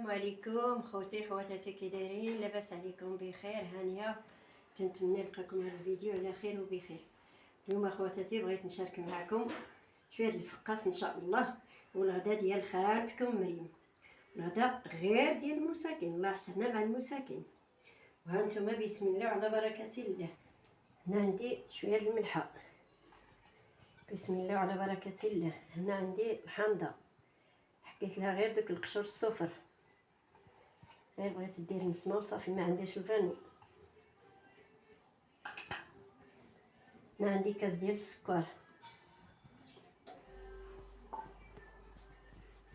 السلام عليكم خوتي خواتاتي، كي دايرين؟ لاباس عليكم؟ بخير هانيه. كنتمنى نلقاكم هذا الفيديو على خير وبخير. اليوم خواتاتي بغيت نشارك معكم شويه د الفقاس ان شاء الله، والغدا ديال خالتكم مريم. الغدا غير ديال المساكن، الله عشرنا مع المساكن. وها نتوما بسم الله وعلى بركه الله. هنا عندي شويه د الملحه، بسم الله وعلى بركه الله. هنا عندي الحامضه، حكيت لها غير دوك القشور الصفر، غير بغيت دير نسمه وصافي، ما عنديش الفانو. هنا عندي كاس ديال السكر،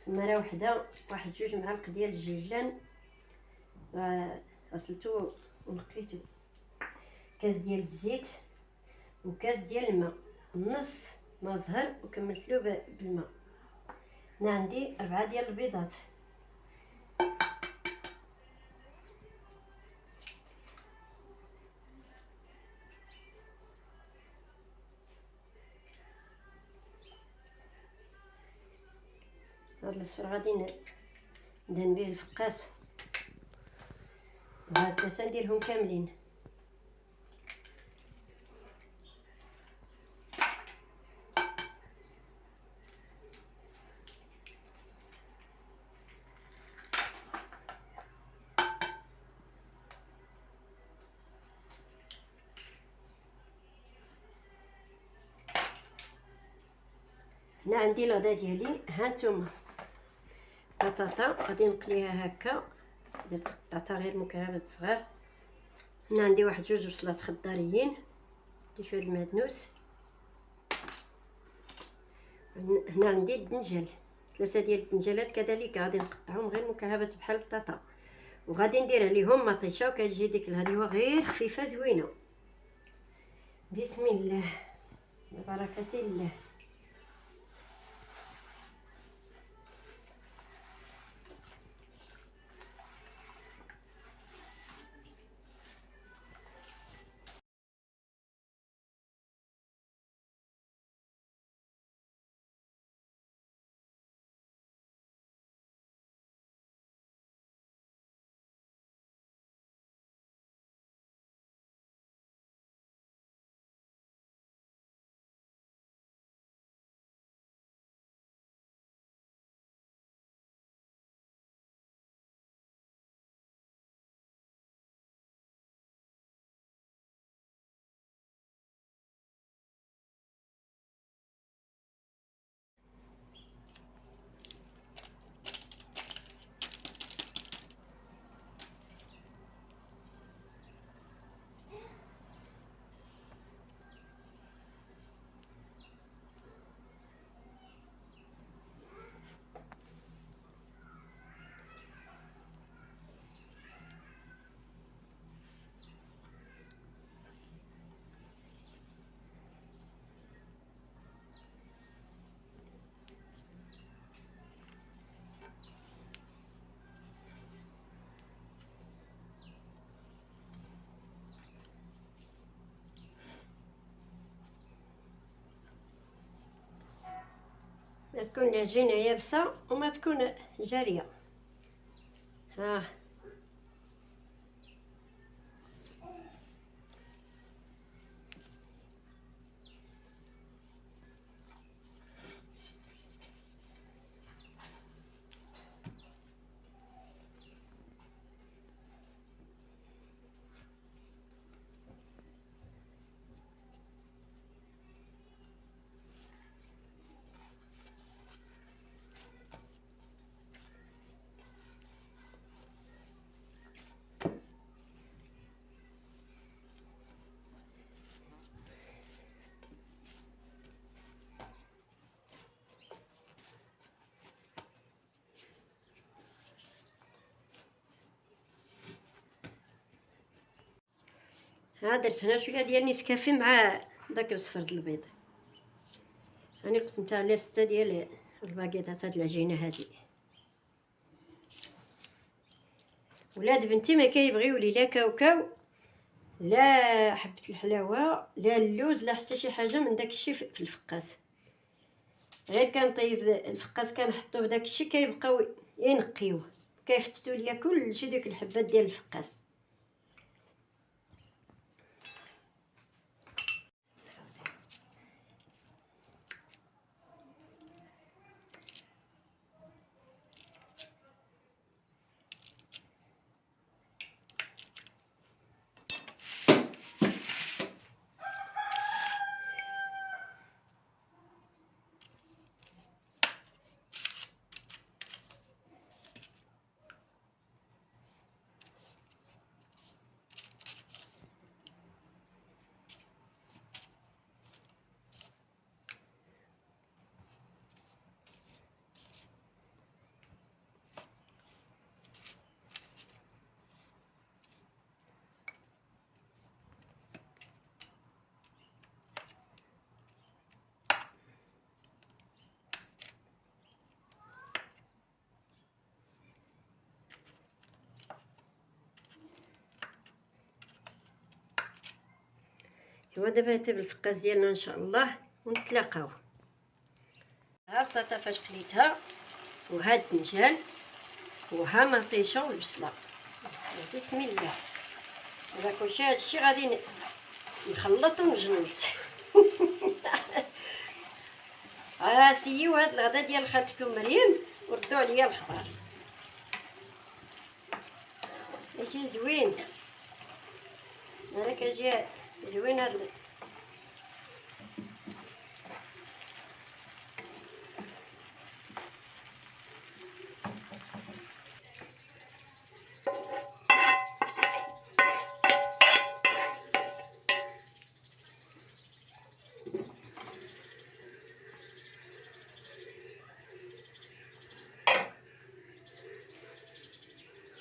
مرة وحده واحد جوج معالق ديال الجيجلان غسلتو ونقيتو، كاس ديال الزيت وكاس ديال الماء، نص ما زهر وكملتلو بالماء. هنا عندي 4 ديال البيضات، هاد الصفر غادي ندهن به الفقاس، وهاد 3 نديرهم كاملين. هنا عندي الغدا ديالي، ها نتوما بطاطا غادي نقليها هكا، درت قطعتها غير مكعبات صغار. هنا عندي واحد جوج بصلات خضاريين، ندير شويه المعدنوس. هنا عندي الدنجال، 3 ديال الدنجالات كذلك غادي نقطعهم غير مكعبات بحال البطاطا، وغادي ندير عليهم مطيشه، وكتجي ديك الهريوه غير خفيفه زوينه. بسم الله ببركه الله. ما تكون العجينه يابسه وما تكون جاريه. ها درت هنا شويه ديال نسكافيه مع داك الصفر د البيض. راني قسمتها على 6 ديال الباكيطات هاد العجينه هادي. ولاد بنتي ما كيبغيو لي لا كاوكاو لا حبه الحلاوه لا اللوز لا حتى شي حاجه من داكشي في الفقاس. غير كنطيب الفقاس كنحطوه بداك الشيء كيبقاو ينقيوه. كيفتتوا ليا كلشي ديك الحبات ديال الفقاس. ايوا دابا حتى بالفقاس ديالنا ان شاء الله ونتلاقاو. ها البطاطا فاش قليتها، وهاد الدنجال، وها مطيشه والبصله. بسم الله. هذا كلشي هادشي غادي نخلط ونجلط. سيو هاد الغدا ديال خالتكم مريم وردوا عليا الخبر. ماشي زوين، انا كيجي زوين هاد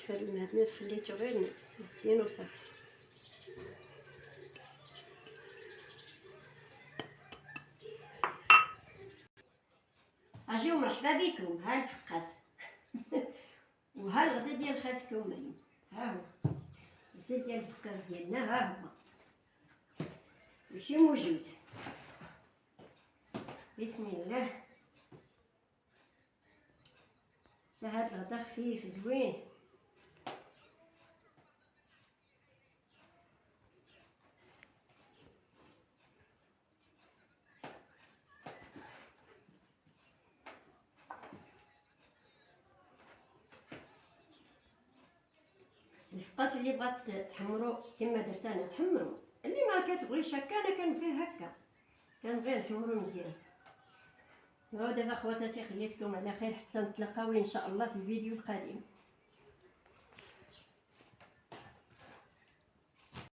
هاد المعدنوس خليته غير مزيان وصافي. اجيو مرحبا بكم. ها الفقاس وها الغدا ديال خالتكم مريم. ها هو الزيت ديال الفقاس ديالنا، ها هو ماشي موجود. بسم الله. هاد الغدا خفيف زوين. الفقاس اللي بغات تحمرو كما درت انا تحمرو، اللي ما كتبغيش هكا انا كنبغيه هكا، كنبغي نحمرو مزيان. ودابا خواتاتي خليتكم على خير حتى نتلاقاو ان شاء الله في الفيديو القادم.